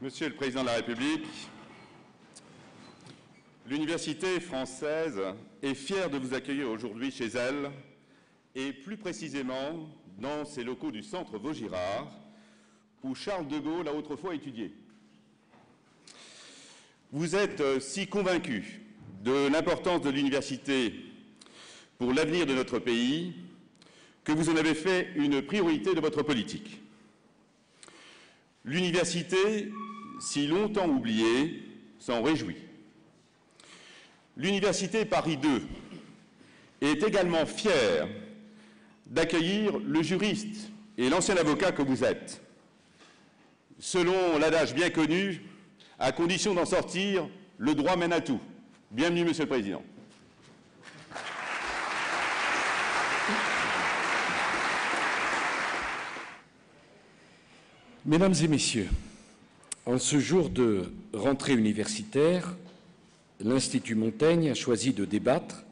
Monsieur le Président de la République, l'Université française est fière de vous accueillir aujourd'hui chez elle, et plus précisément dans ses locaux du Centre Vaugirard, où Charles de Gaulle a autrefois étudié. Vous êtes si convaincu de l'importance de l'université pour l'avenir de notre pays que vous en avez fait une priorité de votre politique. L'université, si longtemps oubliée, s'en réjouit. L'Université Paris II est également fière d'accueillir le juriste et l'ancien avocat que vous êtes. Selon l'adage bien connu, à condition d'en sortir, le droit mène à tout. Bienvenue, Monsieur le Président. Mesdames et Messieurs, en ce jour de rentrée universitaire, l'Institut Montaigne a choisi de débattre,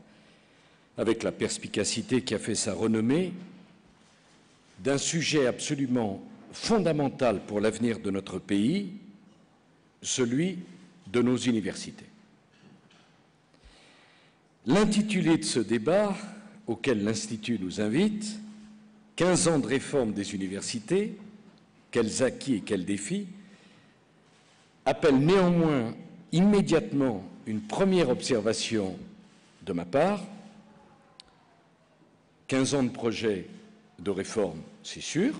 avec la perspicacité qui a fait sa renommée, d'un sujet absolument fondamental pour l'avenir de notre pays, celui de nos universités. L'intitulé de ce débat, auquel l'Institut nous invite, 15 ans de réforme des universités, quels acquis et quels défis, appelle néanmoins immédiatement une première observation de ma part. 15 ans de projet de réforme, c'est sûr.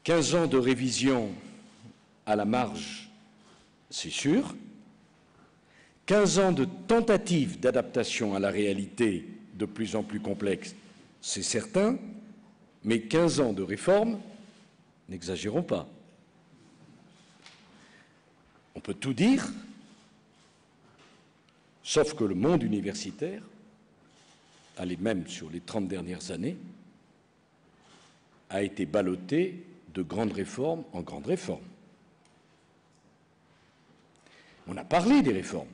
15 ans de révision à la marge, c'est sûr. 15 ans de tentatives d'adaptation à la réalité de plus en plus complexe, c'est certain. Mais 15 ans de réforme, n'exagérons pas. On peut tout dire, sauf que le monde universitaire, allez même sur les 30 dernières années, a été ballotté de grandes réformes en grandes réformes. On a parlé des réformes.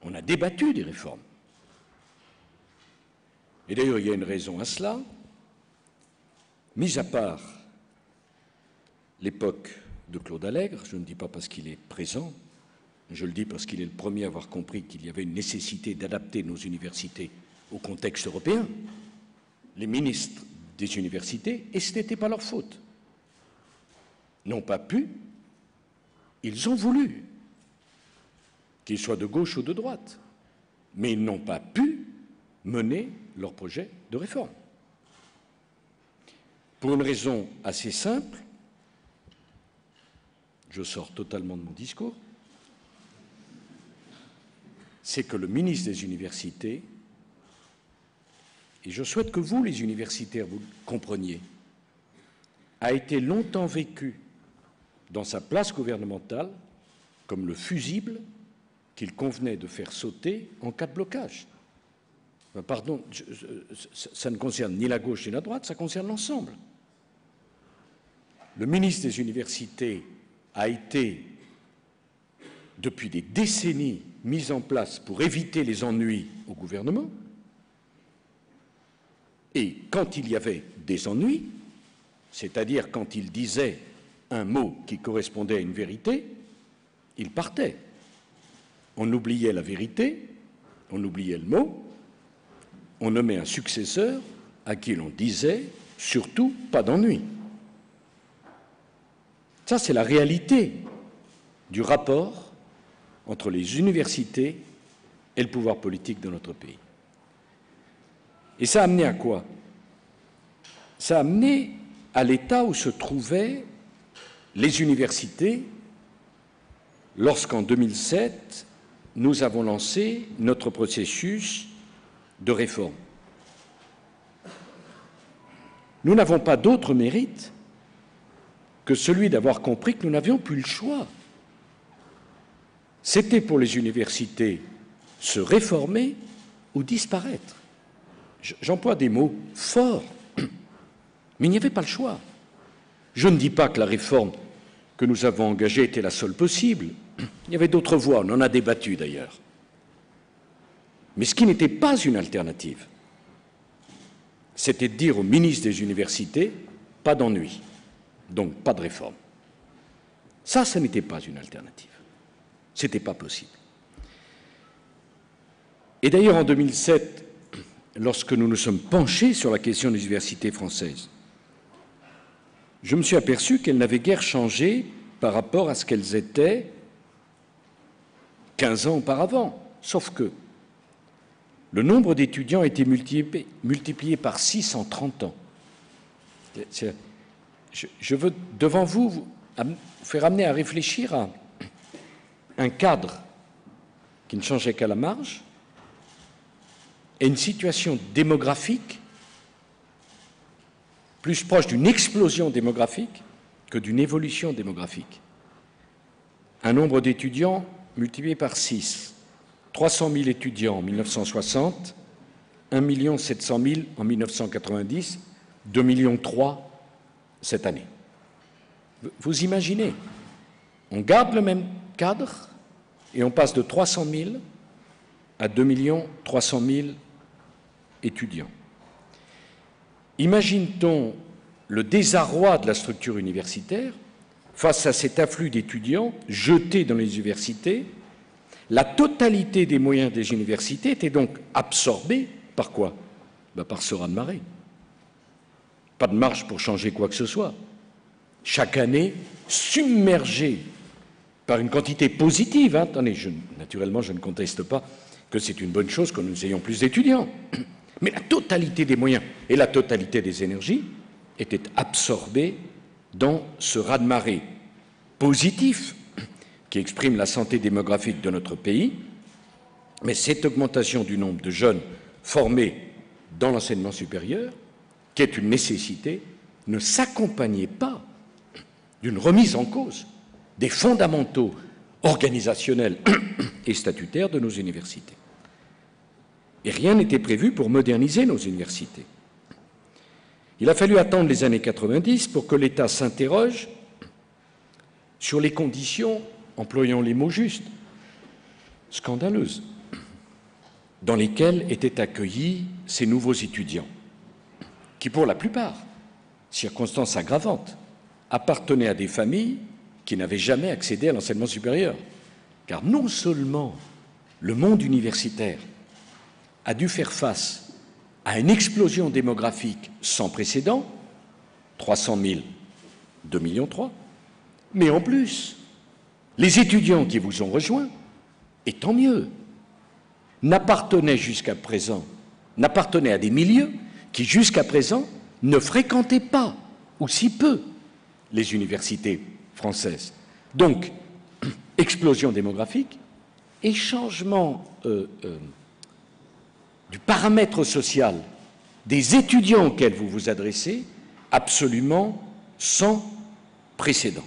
On a débattu des réformes. Et d'ailleurs, il y a une raison à cela. Mis à part l'époque de Claude Allègre, je ne dis pas parce qu'il est présent, je le dis parce qu'il est le premier à avoir compris qu'il y avait une nécessité d'adapter nos universités au contexte européen, les ministres des universités, et ce n'était pas leur faute, n'ont pas pu, ils ont voulu, qu'ils soient de gauche ou de droite, mais ils n'ont pas pu mener leur projet de réforme. Pour une raison assez simple, je sors totalement de mon discours, c'est que le ministre des Universités, et je souhaite que vous, les universitaires, vous le compreniez, a été longtemps vécu dans sa place gouvernementale comme le fusible qu'il convenait de faire sauter en cas de blocage. Pardon, ça ne concerne ni la gauche ni la droite, ça concerne l'ensemble. Le ministre des Universités a été, depuis des décennies, mis en place pour éviter les ennuis au gouvernement. Et quand il y avait des ennuis, c'est-à-dire quand il disait un mot qui correspondait à une vérité, il partait. On oubliait la vérité, on oubliait le mot, on nommait un successeur à qui l'on disait surtout pas d'ennui. Ça, c'est la réalité du rapport entre les universités et le pouvoir politique de notre pays. Et ça a amené à quoi? Ça a amené à l'état où se trouvaient les universités lorsqu'en 2007, nous avons lancé notre processus de réforme. Nous n'avons pas d'autre mérite que celui d'avoir compris que nous n'avions plus le choix. C'était pour les universités se réformer ou disparaître. J'emploie des mots forts, mais il n'y avait pas le choix. Je ne dis pas que la réforme que nous avons engagée était la seule possible. Il y avait d'autres voies, on en a débattu d'ailleurs. Mais ce qui n'était pas une alternative, c'était de dire au ministre des universités, pas d'ennui, donc pas de réforme. Ça n'était pas une alternative. Ce n'était pas possible. Et d'ailleurs, en 2007, lorsque nous nous sommes penchés sur la question des universités françaises, je me suis aperçu qu'elles n'avaient guère changé par rapport à ce qu'elles étaient 15 ans auparavant, sauf que le nombre d'étudiants a été multiplié par 6 en 30 ans. Je veux, devant vous faire amener à réfléchir à un cadre qui ne changeait qu'à la marge et une situation démographique plus proche d'une explosion démographique que d'une évolution démographique. Un nombre d'étudiants multiplié par 6, 300 000 étudiants en 1960, 1 700 000 en 1990, 2,3 millions cette année. Vous imaginez, on garde le même cadre et on passe de 300 000 à 2,3 millions étudiants. Imagine-t-on le désarroi de la structure universitaire face à cet afflux d'étudiants jetés dans les universités? La totalité des moyens des universités était donc absorbée par quoi? Par ce raz-de-marée. Pas de marge pour changer quoi que ce soit. Chaque année, submergée par une quantité positive. Attendez, naturellement, je ne conteste pas que c'est une bonne chose que nous ayons plus d'étudiants. Mais la totalité des moyens et la totalité des énergies étaient absorbées dans ce raz-de-marée positif qui exprime la santé démographique de notre pays. Mais cette augmentation du nombre de jeunes formés dans l'enseignement supérieur, qui est une nécessité, ne s'accompagnait pas d'une remise en cause des fondamentaux organisationnels et statutaires de nos universités. Et rien n'était prévu pour moderniser nos universités. Il a fallu attendre les années 90 pour que l'État s'interroge sur les conditions, employant les mots justes, scandaleuses, dans lesquelles étaient accueillis ces nouveaux étudiants, qui pour la plupart, circonstance aggravante, appartenaient à des familles qui n'avaient jamais accédé à l'enseignement supérieur. Car non seulement le monde universitaire a dû faire face à une explosion démographique sans précédent, 300 000, 2,3 millions, mais en plus, les étudiants qui vous ont rejoints, et tant mieux, n'appartenaient à des milieux qui jusqu'à présent ne fréquentaient pas, ou si peu, les universités françaises. Donc, explosion démographique et changement du paramètre social des étudiants auxquels vous vous adressez, absolument sans précédent.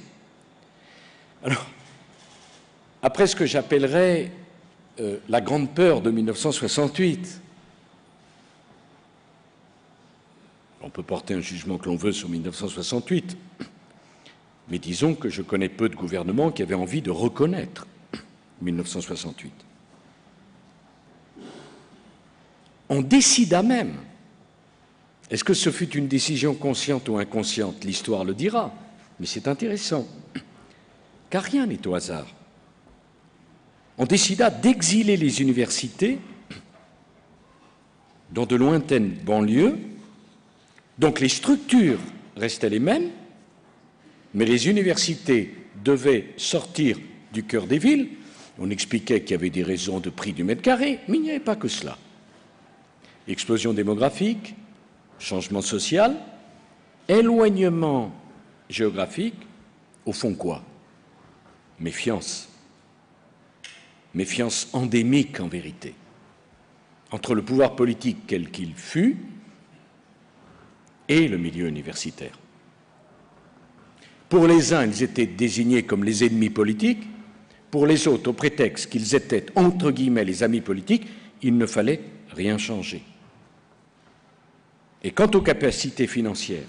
Alors, après ce que j'appellerais la grande peur de 1968, on peut porter un jugement que l'on veut sur 1968, mais disons que je connais peu de gouvernements qui avaient envie de reconnaître 1968. On décida même, est-ce que ce fut une décision consciente ou inconsciente? L'histoire le dira, mais c'est intéressant, car rien n'est au hasard. On décida d'exiler les universités dans de lointaines banlieues, donc les structures restaient les mêmes, mais les universités devaient sortir du cœur des villes. On expliquait qu'il y avait des raisons de prix du mètre carré, mais il n'y avait pas que cela. Explosion démographique, changement social, éloignement géographique, au fond quoi? Méfiance. Méfiance endémique en vérité, entre le pouvoir politique quel qu'il fût et le milieu universitaire. Pour les uns, ils étaient désignés comme les ennemis politiques, pour les autres, au prétexte qu'ils étaient, entre guillemets, les amis politiques, il ne fallait rien changer. Et quant aux capacités financières,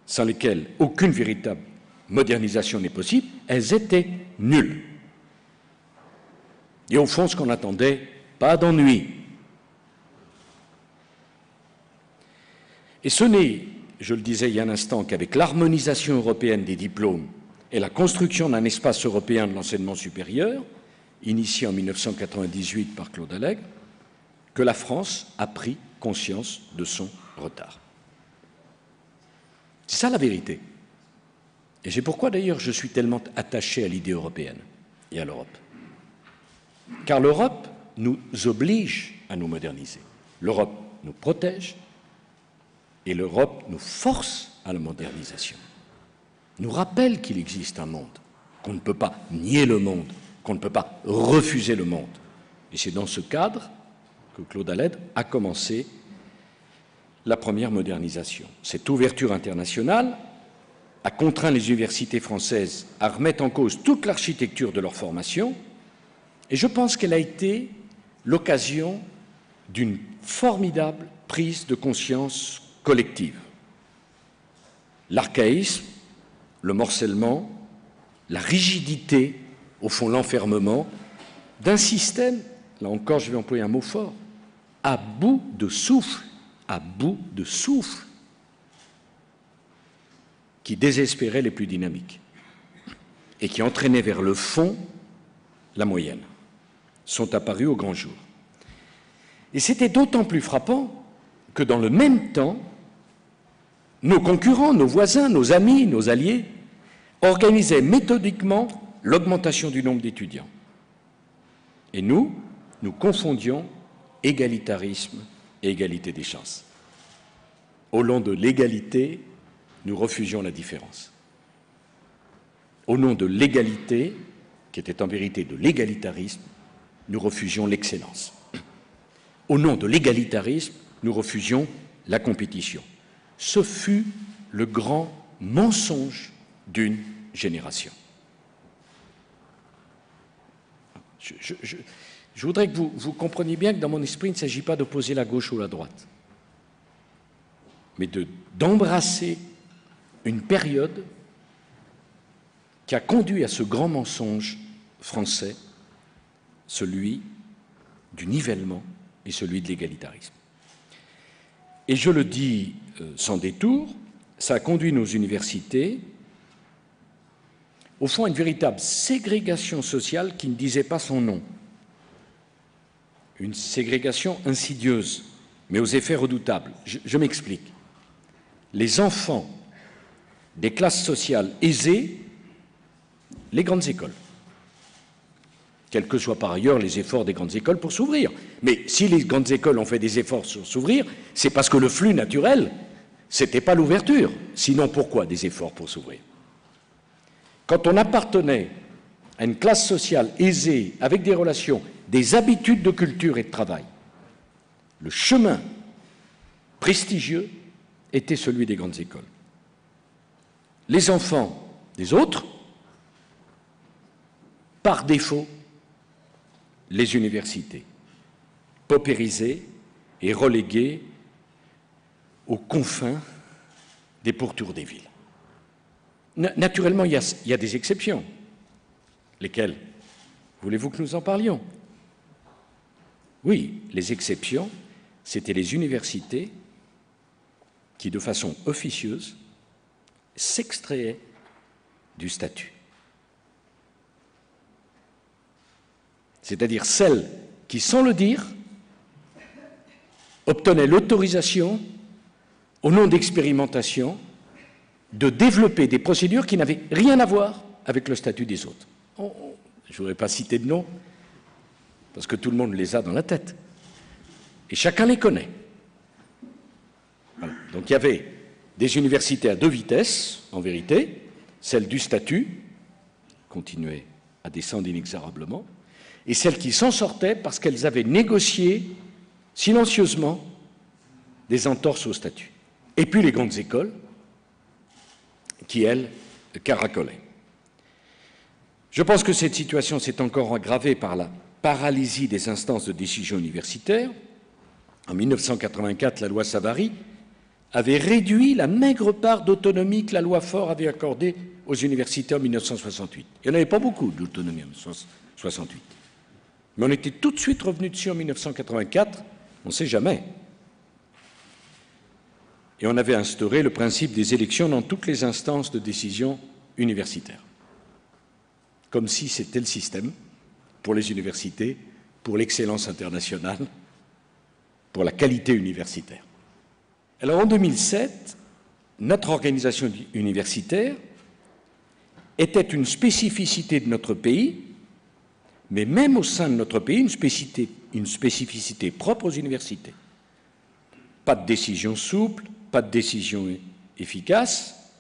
sans lesquelles aucune véritable modernisation n'est possible, elles étaient nulles. Et au fond, ce qu'on attendait, pas d'ennui. Et ce n'est je le disais il y a un instant, qu'avec l'harmonisation européenne des diplômes et la construction d'un espace européen de l'enseignement supérieur, initié en 1998 par Claude Allègre, que la France a pris conscience de son retard. C'est ça la vérité. Et c'est pourquoi d'ailleurs je suis tellement attaché à l'idée européenne et à l'Europe. Car l'Europe nous oblige à nous moderniser. L'Europe nous protège et l'Europe nous force à la modernisation. Nous rappelle qu'il existe un monde, qu'on ne peut pas nier le monde, qu'on ne peut pas refuser le monde. Et c'est dans ce cadre que Claude Allègre a commencé la première modernisation. Cette ouverture internationale a contraint les universités françaises à remettre en cause toute l'architecture de leur formation, et je pense qu'elle a été l'occasion d'une formidable prise de conscience collective. L'archaïsme, le morcellement, la rigidité, au fond l'enfermement, d'un système, là encore je vais employer un mot fort, à bout de souffle, qui désespérait les plus dynamiques et qui entraînait vers le fond la moyenne, sont apparus au grand jour. Et c'était d'autant plus frappant que dans le même temps, nos concurrents, nos voisins, nos amis, nos alliés organisaient méthodiquement l'augmentation du nombre d'étudiants. Et nous confondions égalitarisme et égalité des chances. Au nom de l'égalité, nous refusions la différence. Au nom de l'égalité, qui était en vérité de l'égalitarisme, nous refusions l'excellence. Au nom de l'égalitarisme, nous refusions la compétition. Ce fut le grand mensonge d'une génération. Je voudrais que vous compreniez bien que dans mon esprit, il ne s'agit pas d'opposer la gauche ou la droite, mais d'embrasser une période qui a conduit à ce grand mensonge français, celui du nivellement et celui de l'égalitarisme. Et je le dis sans détour, ça a conduit nos universités, au fond, à une véritable ségrégation sociale qui ne disait pas son nom. Une ségrégation insidieuse, mais aux effets redoutables. Je m'explique. Les enfants des classes sociales aisées, les grandes écoles, quels que soient par ailleurs les efforts des grandes écoles pour s'ouvrir. Mais si les grandes écoles ont fait des efforts pour s'ouvrir, c'est parce que le flux naturel, c'était pas l'ouverture. Sinon, pourquoi des efforts pour s'ouvrir? Quand on appartenait à une classe sociale aisée, avec des relations, des habitudes de culture et de travail, le chemin prestigieux était celui des grandes écoles. Les enfants des autres, par défaut, les universités, paupérisées et reléguées aux confins des pourtours des villes. Naturellement, il y a des exceptions. Lesquelles? Voulez-vous que nous en parlions? Oui, les exceptions, c'était les universités qui, de façon officieuse, s'extrayaient du statut. C'est-à-dire celles qui, sans le dire, obtenaient l'autorisation, au nom d'expérimentation, de développer des procédures qui n'avaient rien à voir avec le statut des autres. Je ne voudrais pas citer de nom, parce que tout le monde les a dans la tête. Et chacun les connaît. Voilà. Donc il y avait des universités à deux vitesses, en vérité, celle du statut, continuait à descendre inexorablement, et celles qui s'en sortaient parce qu'elles avaient négocié silencieusement des entorses au statut. Et puis les grandes écoles, qui, elles, caracolaient. Je pense que cette situation s'est encore aggravée par la paralysie des instances de décision universitaire. En 1984, la loi Savary avait réduit la maigre part d'autonomie que la loi Faure avait accordée aux universités en 1968. Il n'y en avait pas beaucoup d'autonomie en 1968. Mais on était tout de suite revenu dessus en 1984, on ne sait jamais. et on avait instauré le principe des élections dans toutes les instances de décision universitaires. Comme si c'était le système pour les universités, pour l'excellence internationale, pour la qualité universitaire. Alors en 2007, notre organisation universitaire était une spécificité de notre pays, mais même au sein de notre pays, une spécificité propre aux universités. Pas de décision souple, pas de décision efficace,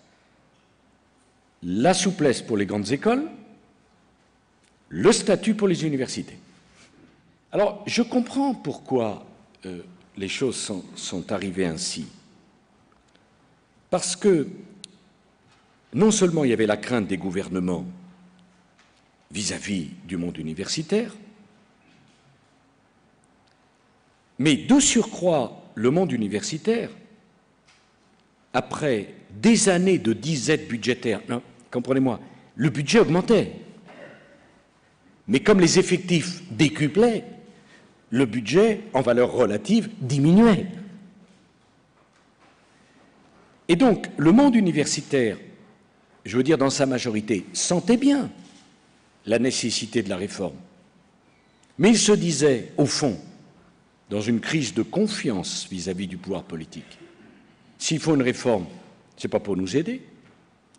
la souplesse pour les grandes écoles, le statut pour les universités. Alors, je comprends pourquoi les choses sont arrivées ainsi. Parce que non seulement il y avait la crainte des gouvernements vis-à-vis du monde universitaire, mais de surcroît, le monde universitaire, après des années de disette budgétaire, non, comprenez-moi, le budget augmentait, mais comme les effectifs décuplaient, le budget, en valeur relative, diminuait. Et donc, le monde universitaire, je veux dire dans sa majorité, sentait bien la nécessité de la réforme. Mais il se disait, au fond, dans une crise de confiance vis-à-vis du pouvoir politique, s'il faut une réforme, ce n'est pas pour nous aider,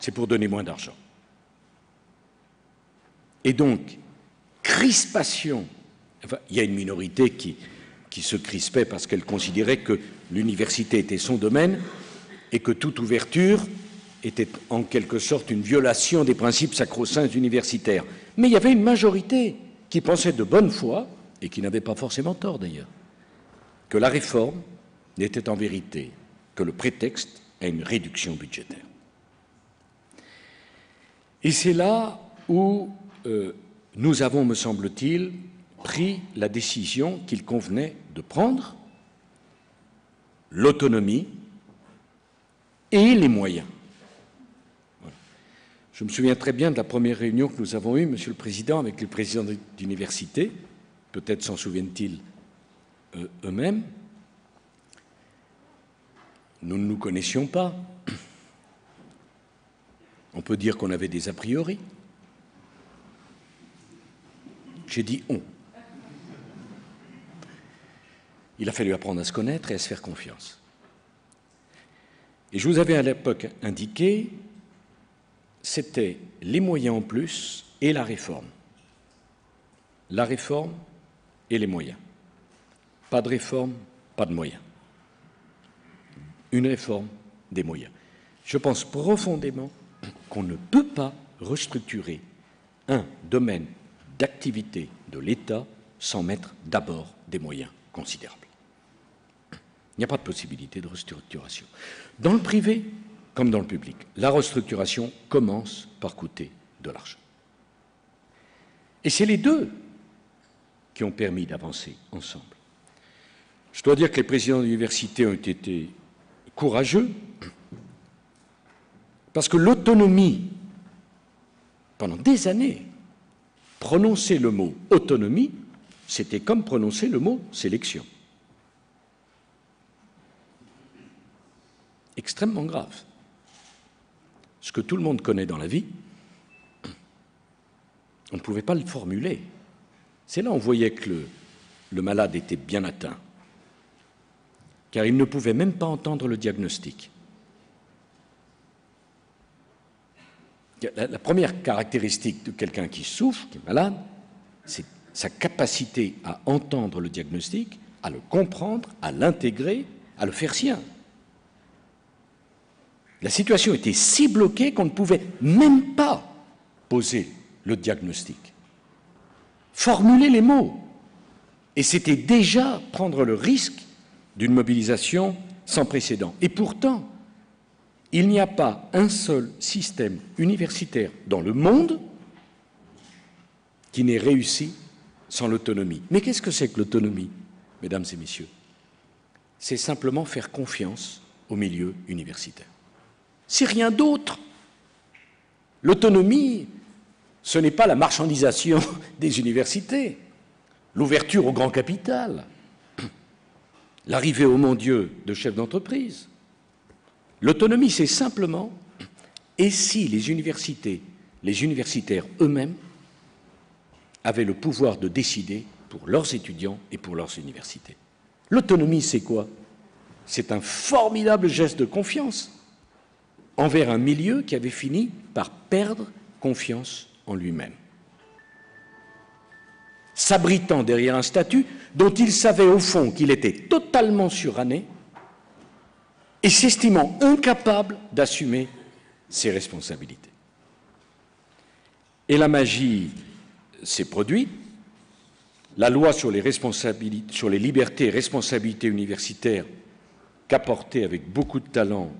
c'est pour donner moins d'argent. Et donc, crispation. Enfin, il y a une minorité qui se crispait parce qu'elle considérait que l'université était son domaine et que toute ouverture était en quelque sorte une violation des principes sacro-saints universitaires. Mais il y avait une majorité qui pensait de bonne foi, et qui n'avait pas forcément tort d'ailleurs, que la réforme n'était en vérité que le prétexte à une réduction budgétaire. Et c'est là où nous avons, me semble-t-il, pris la décision qu'il convenait de prendre, l'autonomie et les moyens. Voilà. Je me souviens très bien de la première réunion que nous avons eue, Monsieur le Président, avec les présidents d'université, peut-être s'en souviennent-ils eux-mêmes. Nous ne nous connaissions pas. On peut dire qu'on avait des a priori. J'ai dit « on ». Il a fallu apprendre à se connaître et à se faire confiance. Et je vous avais à l'époque indiqué, c'était les moyens en plus et la réforme. La réforme et les moyens. Pas de réforme, pas de moyens. Une réforme, des moyens. Je pense profondément qu'on ne peut pas restructurer un domaine d'activité de l'État sans mettre d'abord des moyens considérables. Il n'y a pas de possibilité de restructuration. Dans le privé comme dans le public, la restructuration commence par coûter de l'argent. Et c'est les deux qui ont permis d'avancer ensemble. Je dois dire que les présidents d'université ont été courageux parce que l'autonomie, pendant des années, prononcer le mot autonomie, c'était comme prononcer le mot sélection. Extrêmement grave. Ce que tout le monde connaît dans la vie, on ne pouvait pas le formuler. C'est là où on voyait que le malade était bien atteint, car il ne pouvait même pas entendre le diagnostic. La première caractéristique de quelqu'un qui souffre, qui est malade, c'est sa capacité à entendre le diagnostic, à le comprendre, à l'intégrer, à le faire sien. La situation était si bloquée qu'on ne pouvait même pas poser le diagnostic, formuler les mots. Et c'était déjà prendre le risque d'une mobilisation sans précédent. Et pourtant, il n'y a pas un seul système universitaire dans le monde qui n'ait réussi sans l'autonomie. Mais qu'est-ce que c'est que l'autonomie, mesdames et messieurs? C'est simplement faire confiance au milieu universitaire. C'est rien d'autre. L'autonomie, ce n'est pas la marchandisation des universités, l'ouverture au grand capital, l'arrivée au mon Dieu de chefs d'entreprise. L'autonomie, c'est simplement, et si les universitaires eux-mêmes avaient le pouvoir de décider pour leurs étudiants et pour leurs universités. L'autonomie, c'est quoi? C'est un formidable geste de confiance envers un milieu qui avait fini par perdre confiance en lui-même, s'abritant derrière un statut dont il savait au fond qu'il était totalement suranné et s'estimant incapable d'assumer ses responsabilités. Et la magie s'est produite. La loi sur les libertés et responsabilités universitaires qu'apportait avec beaucoup de talent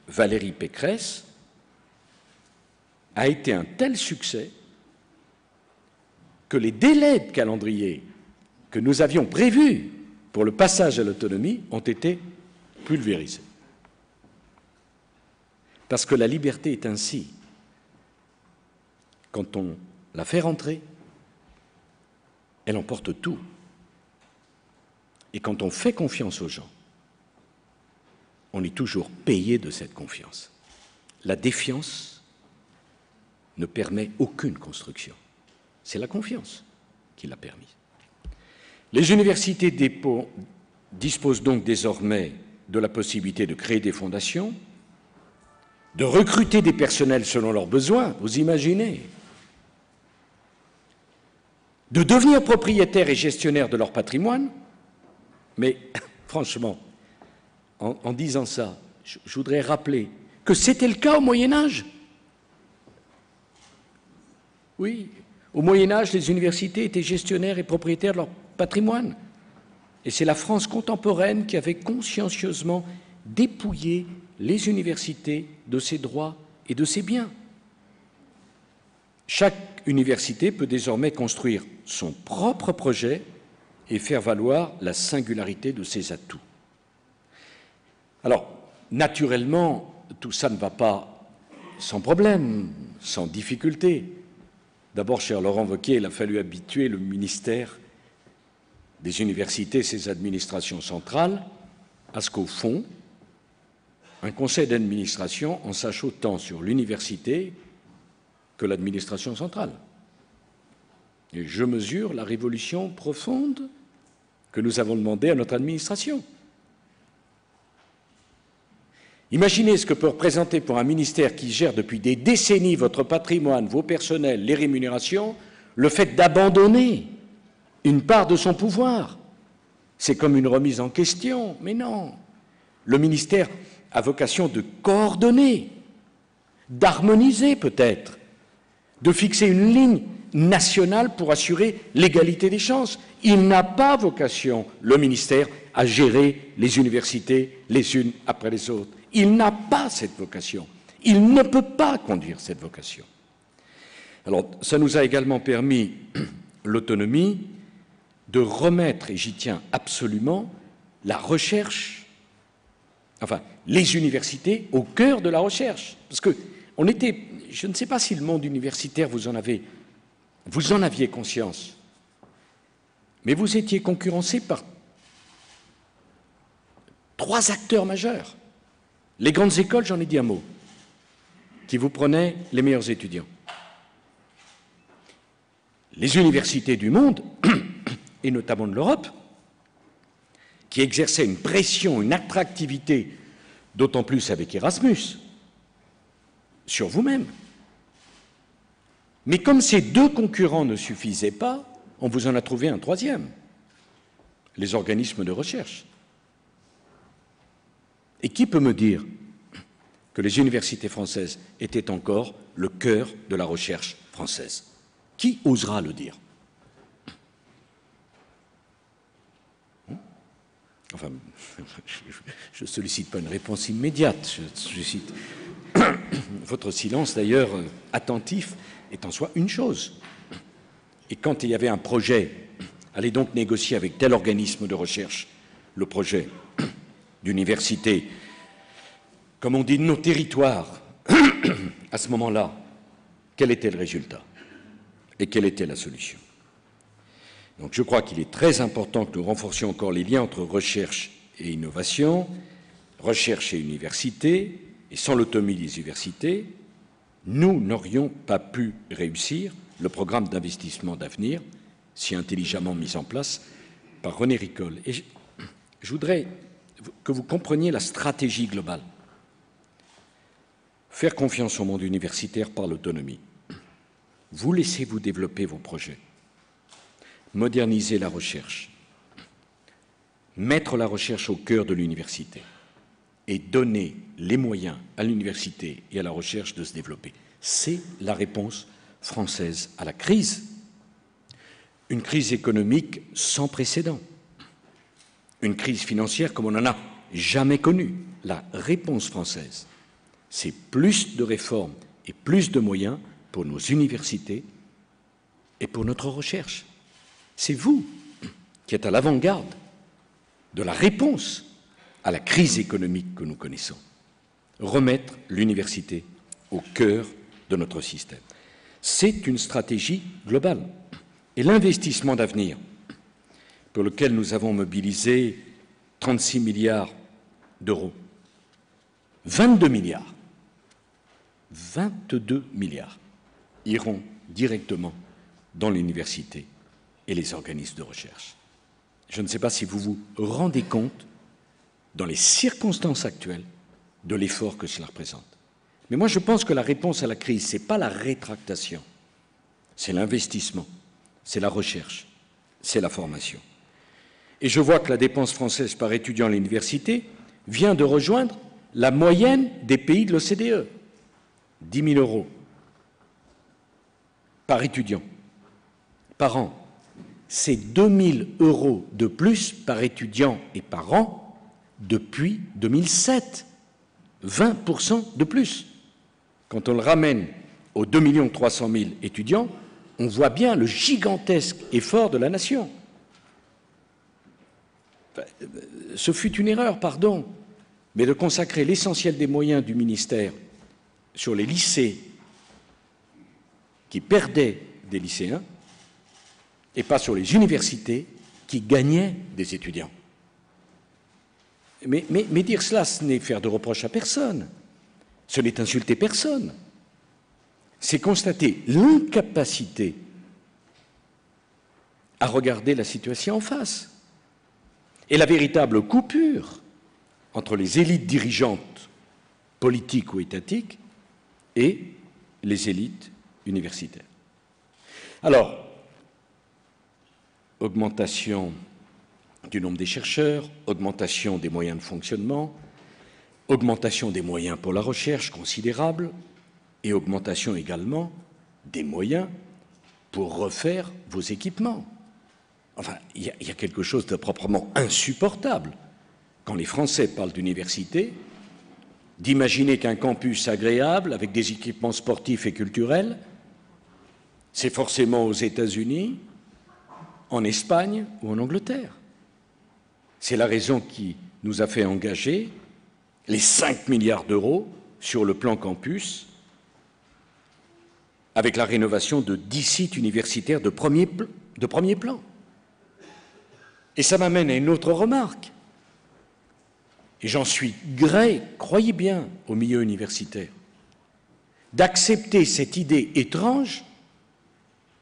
Valérie Pécresse a été un tel succès que les délais de calendrier que nous avions prévus pour le passage à l'autonomie ont été pulvérisés. Parce que la liberté est ainsi. Quand on la fait rentrer, elle emporte tout. Et quand on fait confiance aux gens, on est toujours payé de cette confiance. La défiance ne permet aucune construction. C'est la confiance qui l'a permis. Les universités disposent donc désormais de la possibilité de créer des fondations, de recruter des personnels selon leurs besoins, vous imaginez, de devenir propriétaires et gestionnaires de leur patrimoine. Mais franchement, en disant ça, je voudrais rappeler que c'était le cas au Moyen-Âge. Oui, au Moyen-Âge, les universités étaient gestionnaires et propriétaires de leur patrimoine. Et c'est la France contemporaine qui avait consciencieusement dépouillé les universités de ses droits et de ses biens. Chaque université peut désormais construire son propre projet et faire valoir la singularité de ses atouts. Alors, naturellement, tout ça ne va pas sans problème, sans difficulté. D'abord, cher Laurent Wauquiez, il a fallu habituer le ministère des universités et ses administrations centrales à ce qu'au fond, un conseil d'administration en sache autant sur l'université que l'administration centrale. Et je mesure la révolution profonde que nous avons demandée à notre administration. Imaginez ce que peut représenter pour un ministère qui gère depuis des décennies votre patrimoine, vos personnels, les rémunérations, le fait d'abandonner une part de son pouvoir. C'est comme une remise en question, mais non. Le ministère a vocation de coordonner, d'harmoniser peut-être, de fixer une ligne nationale pour assurer l'égalité des chances. Il n'a pas vocation, le ministère, à gérer les universités les unes après les autres. Il n'a pas cette vocation. Il ne peut pas conduire cette vocation. Alors, ça nous a également permis, l'autonomie, de remettre, et j'y tiens absolument, la recherche, enfin, les universités au cœur de la recherche. Parce que on était, je ne sais pas si le monde universitaire vous en aviez conscience, mais vous étiez concurrencé par 3 acteurs majeurs. Les grandes écoles, j'en ai dit un mot, qui vous prenaient les meilleurs étudiants. Les universités du monde, et notamment de l'Europe, qui exerçaient une pression, une attractivité, d'autant plus avec Erasmus, sur vous-même. Mais comme ces 2 concurrents ne suffisaient pas, on vous en a trouvé un 3e, les organismes de recherche. Et qui peut me dire que les universités françaises étaient encore le cœur de la recherche française? Qui osera le dire? Enfin, je ne sollicite pas une réponse immédiate, je cite. Votre silence, d'ailleurs, attentif, est en soi une chose. Et quand il y avait un projet, allez donc négocier avec tel organisme de recherche le projet d'université, comme on dit, de nos territoires, à ce moment-là, quel était le résultat et quelle était la solution? Donc je crois qu'il est très important que nous renforcions encore les liens entre recherche et innovation, recherche et université, et sans l'autonomie des universités, nous n'aurions pas pu réussir le programme d'investissement d'avenir, si intelligemment mis en place par René Ricol. Et je voudrais que vous compreniez la stratégie globale. Faire confiance au monde universitaire par l'autonomie. Vous laissez-vous développer vos projets. Moderniser la recherche. Mettre la recherche au cœur de l'université et donner les moyens à l'université et à la recherche de se développer. C'est la réponse française à la crise. Une crise économique sans précédent. Une crise financière comme on n'en a jamais connue. La réponse française, c'est plus de réformes et plus de moyens pour nos universités et pour notre recherche. C'est vous qui êtes à l'avant-garde de la réponse à la crise économique que nous connaissons. Remettre l'université au cœur de notre système. C'est une stratégie globale. Et l'investissement d'avenir, pour lequel nous avons mobilisé 36 milliards d'euros, 22 milliards, 22 milliards iront directement dans l'université et les organismes de recherche. Je ne sais pas si vous vous rendez compte, dans les circonstances actuelles, de l'effort que cela représente. Mais moi, je pense que la réponse à la crise, ce n'est pas la rétractation, c'est l'investissement, c'est la recherche, c'est la formation. Et je vois que la dépense française par étudiant à l'université vient de rejoindre la moyenne des pays de l'OCDE. 10 000 euros par étudiant, par an. C'est 2 000 euros de plus par étudiant et par an depuis 2007. 20% de plus. Quand on le ramène aux 2 300 000 étudiants, on voit bien le gigantesque effort de la nation. Ce fut une erreur, pardon, mais de consacrer l'essentiel des moyens du ministère sur les lycées qui perdaient des lycéens et pas sur les universités qui gagnaient des étudiants. Mais dire cela, ce n'est faire de reproches à personne, ce n'est insulter personne, c'est constater l'incapacité à regarder la situation en face et la véritable coupure entre les élites dirigeantes politiques ou étatiques et les élites universitaires. Alors, augmentation du nombre des chercheurs, augmentation des moyens de fonctionnement, augmentation des moyens pour la recherche considérable et augmentation également des moyens pour refaire vos équipements. Enfin, il y a quelque chose de proprement insupportable quand les Français parlent d'université, d'imaginer qu'un campus agréable avec des équipements sportifs et culturels, c'est forcément aux États-Unis, en Espagne ou en Angleterre. C'est la raison qui nous a fait engager les 5 milliards d'euros sur le plan campus, avec la rénovation de 10 sites universitaires de premier plan. Et ça m'amène à une autre remarque. Et j'en suis gré, croyez bien, au milieu universitaire, d'accepter cette idée étrange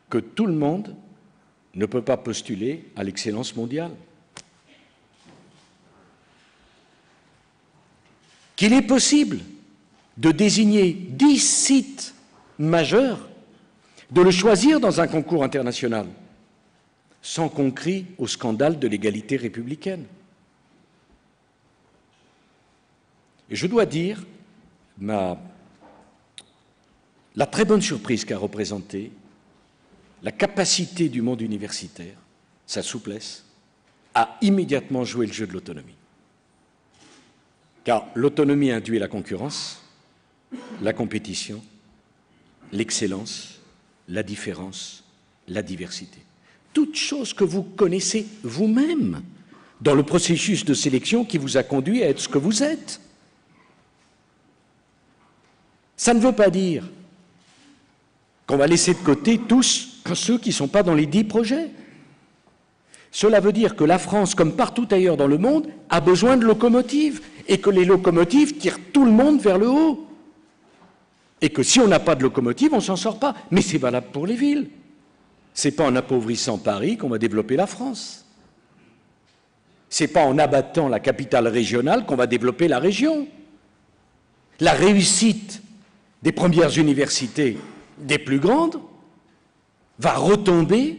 que tout le monde ne peut pas postuler à l'excellence mondiale. Qu'il est possible de désigner 10 sites majeurs, de le choisir dans un concours international, sans qu'on crie au scandale de l'égalité républicaine. Et je dois dire la très bonne surprise qu'a représentée la capacité du monde universitaire, sa souplesse, à immédiatement jouer le jeu de l'autonomie. Car l'autonomie induit la concurrence, la compétition, l'excellence, la différence, la diversité. Toutes choses que vous connaissez vous-même dans le processus de sélection qui vous a conduit à être ce que vous êtes. Ça ne veut pas dire qu'on va laisser de côté tous ceux qui ne sont pas dans les 10 projets. Cela veut dire que la France, comme partout ailleurs dans le monde, a besoin de locomotives et que les locomotives tirent tout le monde vers le haut. Et que si on n'a pas de locomotive, on ne s'en sort pas. Mais c'est valable pour les villes. Ce n'est pas en appauvrissant Paris qu'on va développer la France. Ce n'est pas en abattant la capitale régionale qu'on va développer la région. La réussite des premières universités, des plus grandes, va retomber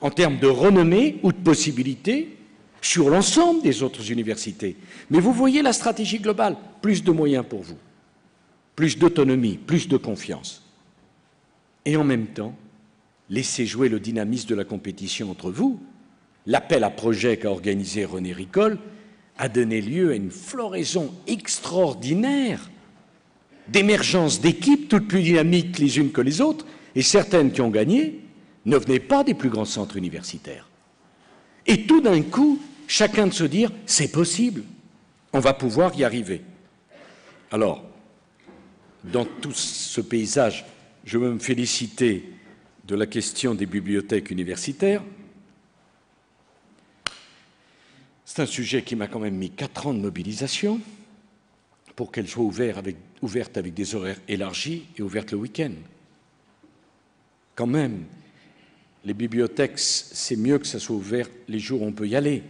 en termes de renommée ou de possibilités sur l'ensemble des autres universités. Mais vous voyez la stratégie globale, plus de moyens pour vous, plus d'autonomie, plus de confiance. Et en même temps, laissez jouer le dynamisme de la compétition entre vous. L'appel à projet qu'a organisé René Ricol a donné lieu à une floraison extraordinaire d'émergence d'équipes toutes plus dynamiques les unes que les autres, et certaines qui ont gagné ne venaient pas des plus grands centres universitaires. Et tout d'un coup, chacun de se dire « c'est possible, on va pouvoir y arriver ». Alors, dans tout ce paysage, je veux me féliciter de la question des bibliothèques universitaires. C'est un sujet qui m'a quand même mis 4 ans de mobilisation pour qu'elle soit ouverte avec des horaires élargis et ouverte le week-end. Quand même, les bibliothèques, c'est mieux que ça soit ouvert les jours où on peut y aller.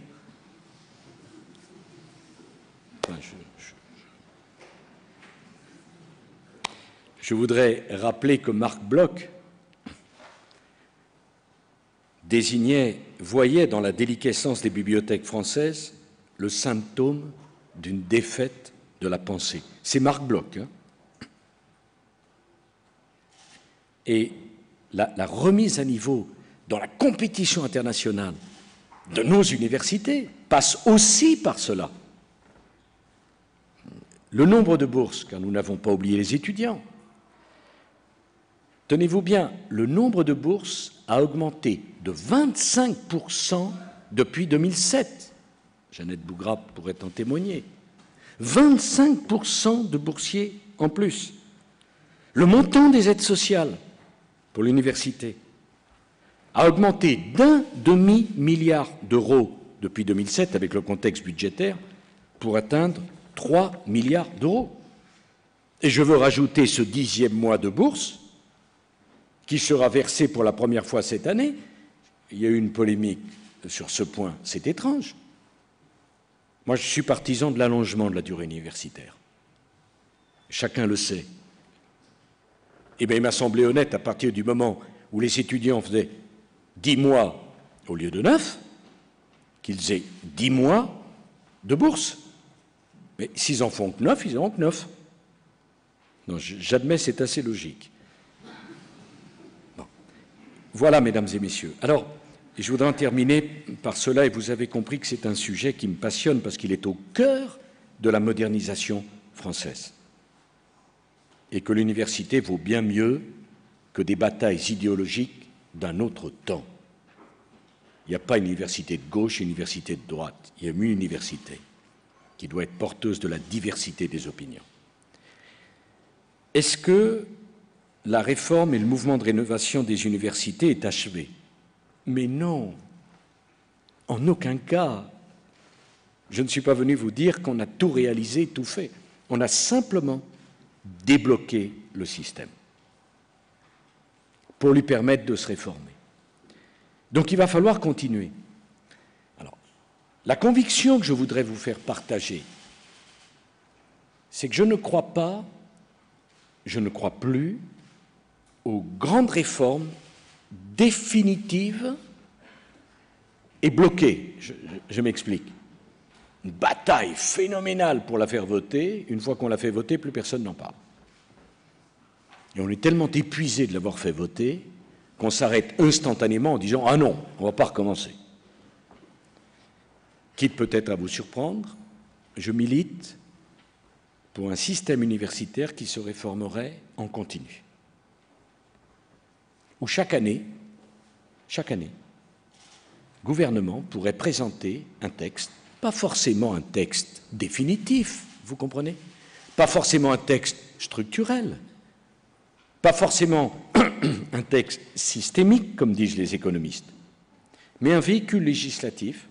Enfin, je voudrais rappeler que Marc Bloch voyait dans la déliquescence des bibliothèques françaises le symptôme d'une défaite de la pensée. C'est Marc Bloch. Hein. Et la remise à niveau dans la compétition internationale de nos universités passe aussi par cela. Le nombre de bourses, car nous n'avons pas oublié les étudiants. Tenez-vous bien, le nombre de bourses a augmenté de 25% depuis 2007. Jeannette Bougra pourrait en témoigner. 25% de boursiers en plus. Le montant des aides sociales pour l'université a augmenté d'1 demi-milliard d'euros depuis 2007 avec le contexte budgétaire pour atteindre 3 milliards d'euros. Et je veux rajouter ce 10e mois de bourse qui sera versé pour la première fois cette année. Il y a eu une polémique sur ce point, c'est étrange. Moi, je suis partisan de l'allongement de la durée universitaire. Chacun le sait. Eh bien, il m'a semblé honnête, à partir du moment où les étudiants faisaient 10 mois au lieu de 9, qu'ils aient 10 mois de bourse. Mais s'ils en font que 9, ils en ont que 9. Non, j'admets, c'est assez logique. Bon. Voilà, mesdames et messieurs. Alors, je voudrais en terminer par cela, et vous avez compris que c'est un sujet qui me passionne parce qu'il est au cœur de la modernisation française. Et que l'université vaut bien mieux que des batailles idéologiques d'un autre temps. Il n'y a pas une université de gauche et une université de droite. Il y a une université qui doit être porteuse de la diversité des opinions. Est-ce que la réforme et le mouvement de rénovation des universités est achevé? Mais non, en aucun cas. Je ne suis pas venu vous dire qu'on a tout réalisé, tout fait. On a simplement débloqué le système pour lui permettre de se réformer. Donc il va falloir continuer. Alors, la conviction que je voudrais vous faire partager, c'est que je ne crois plus aux grandes réformes définitive et bloquée. Je m'explique. Une bataille phénoménale pour la faire voter. Une fois qu'on l'a fait voter, plus personne n'en parle. Et on est tellement épuisé de l'avoir fait voter qu'on s'arrête instantanément en disant « Ah non, on ne va pas recommencer ». Quitte peut-être à vous surprendre, je milite pour un système universitaire qui se réformerait en continu. Où chaque année, le gouvernement pourrait présenter un texte, pas forcément un texte définitif, vous comprenez? Pas forcément un texte structurel, pas forcément un texte systémique, comme disent les économistes, mais un véhicule législatif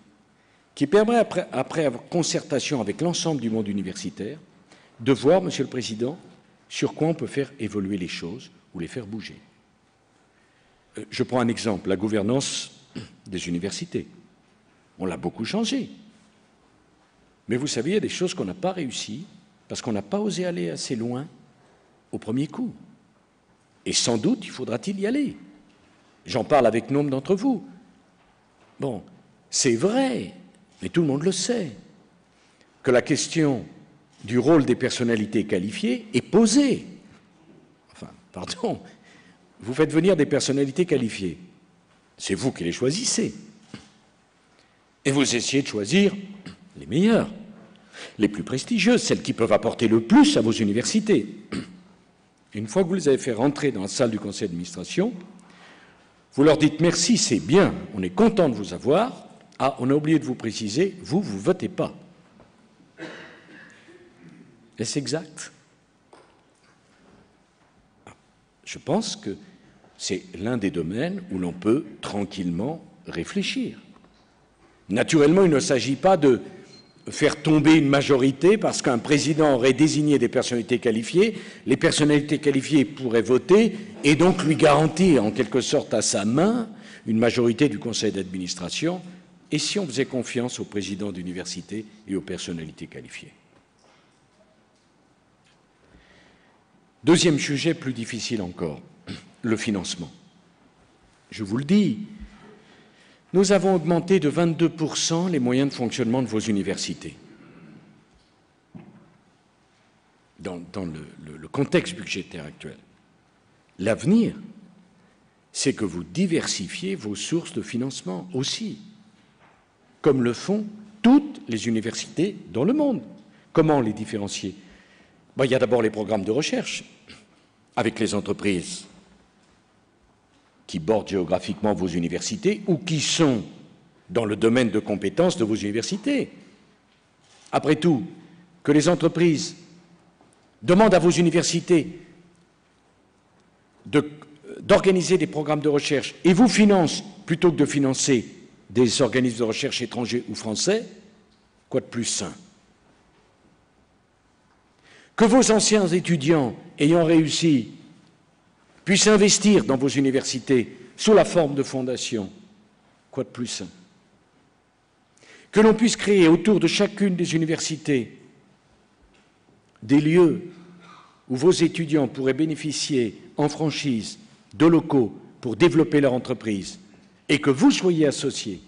qui permet, après concertation avec l'ensemble du monde universitaire, de voir, Monsieur le Président, sur quoi on peut faire évoluer les choses ou les faire bouger. Je prends un exemple, la gouvernance des universités. On l'a beaucoup changé. Mais vous savez, il y a des choses qu'on n'a pas réussies parce qu'on n'a pas osé aller assez loin au premier coup. Et sans doute, il faudra-t-il y aller. J'en parle avec nombre d'entre vous. Bon, c'est vrai, mais tout le monde le sait, que la question du rôle des personnalités qualifiées est posée. Enfin, pardon, vous faites venir des personnalités qualifiées. C'est vous qui les choisissez. Et vous essayez de choisir les meilleures, les plus prestigieuses, celles qui peuvent apporter le plus à vos universités. Une fois que vous les avez fait rentrer dans la salle du conseil d'administration, vous leur dites merci, c'est bien, on est content de vous avoir. Ah, on a oublié de vous préciser, vous ne votez pas. Est-ce exact? Je pense que c'est l'un des domaines où l'on peut tranquillement réfléchir. Naturellement, il ne s'agit pas de faire tomber une majorité parce qu'un président aurait désigné des personnalités qualifiées, les personnalités qualifiées pourraient voter et donc lui garantir en quelque sorte à sa main une majorité du conseil d'administration, et si on faisait confiance aux présidents d'université et aux personnalités qualifiées. Deuxième sujet, plus difficile encore, le financement. Je vous le dis, nous avons augmenté de 22% les moyens de fonctionnement de vos universités. Dans le contexte budgétaire actuel. L'avenir, c'est que vous diversifiez vos sources de financement aussi, comme le font toutes les universités dans le monde. Comment les différencier? Il y a d'abord les programmes de recherche avec les entreprises qui bordent géographiquement vos universités ou qui sont dans le domaine de compétences de vos universités. Après tout, que les entreprises demandent à vos universités d'organiser des programmes de recherche et vous financent plutôt que de financer des organismes de recherche étrangers ou français, quoi de plus sain? Que vos anciens étudiants ayant réussi puissent investir dans vos universités sous la forme de fondations, quoi de plus sain? Que l'on puisse créer autour de chacune des universités des lieux où vos étudiants pourraient bénéficier en franchise de locaux pour développer leur entreprise et que vous soyez associés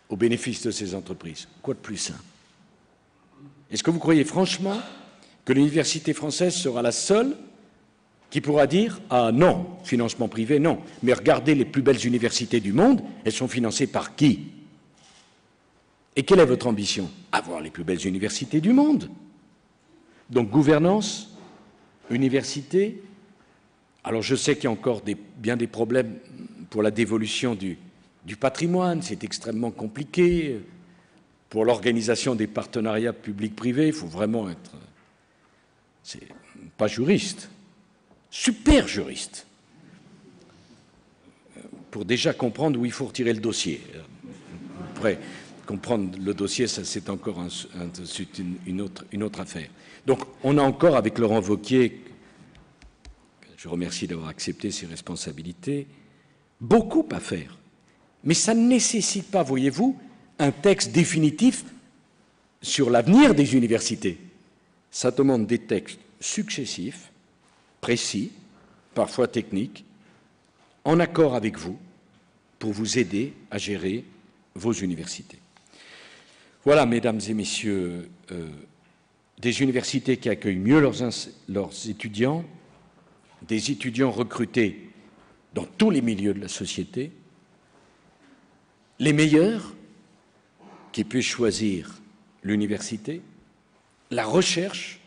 au bénéfice de ces entreprises, quoi de plus sain? Est-ce que vous croyez franchement que l'université française sera la seule qui pourra dire « Ah non, financement privé, non. Mais regardez les plus belles universités du monde, elles sont financées par qui? Et quelle est votre ambition? Avoir les plus belles universités du monde. Donc gouvernance, université. Alors je sais qu'il y a encore bien des problèmes pour la dévolution du patrimoine, c'est extrêmement compliqué. Pour l'organisation des partenariats publics-privés, il faut vraiment être... C'est pas juriste, super juriste, pour déjà comprendre où il faut retirer le dossier. Après, comprendre le dossier, ça c'est encore une autre affaire. Donc on a encore, avec Laurent Wauquiez, je remercie d'avoir accepté ses responsabilités, beaucoup à faire. Mais ça ne nécessite pas, voyez-vous, un texte définitif sur l'avenir des universités. Ça demande des textes successifs, précis, parfois techniques, en accord avec vous, pour vous aider à gérer vos universités. Voilà, mesdames et messieurs, des universités qui accueillent mieux leurs étudiants, des étudiants recrutés dans tous les milieux de la société, les meilleurs qui puissent choisir l'université, la recherche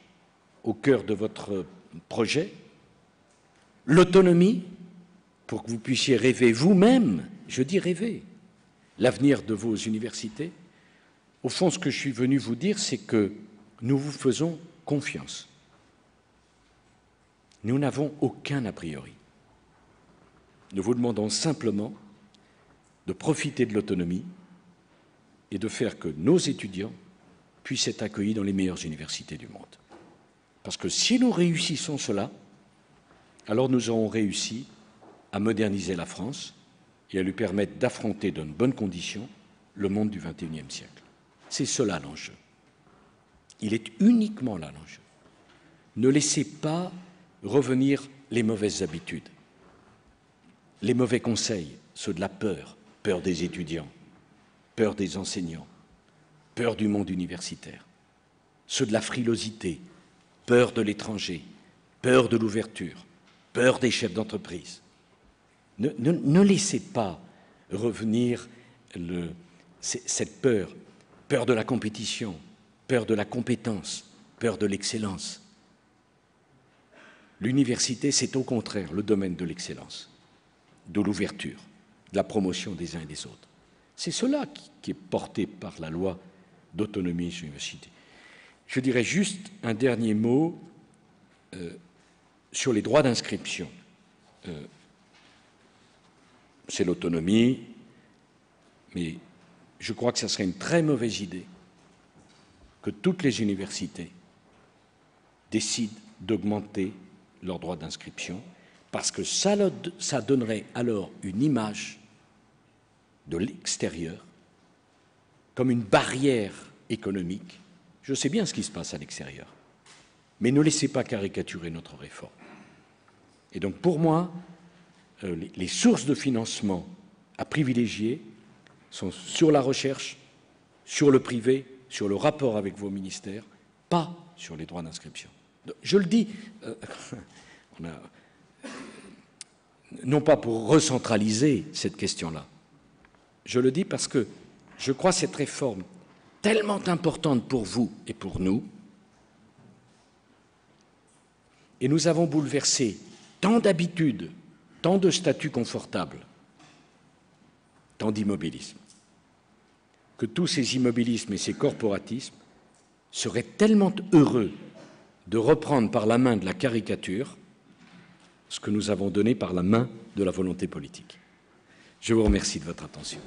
au cœur de votre projet, l'autonomie pour que vous puissiez rêver vous-même, je dis rêver, l'avenir de vos universités. Au fond, ce que je suis venu vous dire, c'est que nous vous faisons confiance. Nous n'avons aucun a priori. Nous vous demandons simplement de profiter de l'autonomie et de faire que nos étudiants puissent être accueillis dans les meilleures universités du monde. Parce que si nous réussissons cela, alors nous aurons réussi à moderniser la France et à lui permettre d'affronter dans de bonnes conditions le monde du XXIe siècle. C'est cela l'enjeu. Il est uniquement là l'enjeu. Ne laissez pas revenir les mauvaises habitudes, les mauvais conseils, ceux de la peur, peur des étudiants, peur des enseignants, peur du monde universitaire, ceux de la frilosité, peur de l'étranger, peur de l'ouverture, peur des chefs d'entreprise. Ne laissez pas revenir cette peur, peur de la compétition, peur de la compétence, peur de l'excellence. L'université, c'est au contraire le domaine de l'excellence, de l'ouverture, de la promotion des uns et des autres. C'est cela qui est porté par la loi d'autonomie des universités. Je dirais juste un dernier mot sur les droits d'inscription. C'est l'autonomie, mais je crois que ce serait une très mauvaise idée que toutes les universités décident d'augmenter leurs droits d'inscription, parce que ça donnerait alors une image de l'extérieur comme une barrière économique. Je sais bien ce qui se passe à l'extérieur, mais ne laissez pas caricaturer notre réforme. Et donc pour moi, les sources de financement à privilégier sont sur la recherche, sur le privé, sur le rapport avec vos ministères, pas sur les droits d'inscription. Je le dis, non pas pour recentraliser cette question-là, je le dis parce que je crois cette réforme tellement importante pour vous et pour nous, et nous avons bouleversé tant d'habitudes, tant de statuts confortables, tant d'immobilisme, que tous ces immobilismes et ces corporatismes seraient tellement heureux de reprendre par la main de la caricature ce que nous avons donné par la main de la volonté politique. Je vous remercie de votre attention.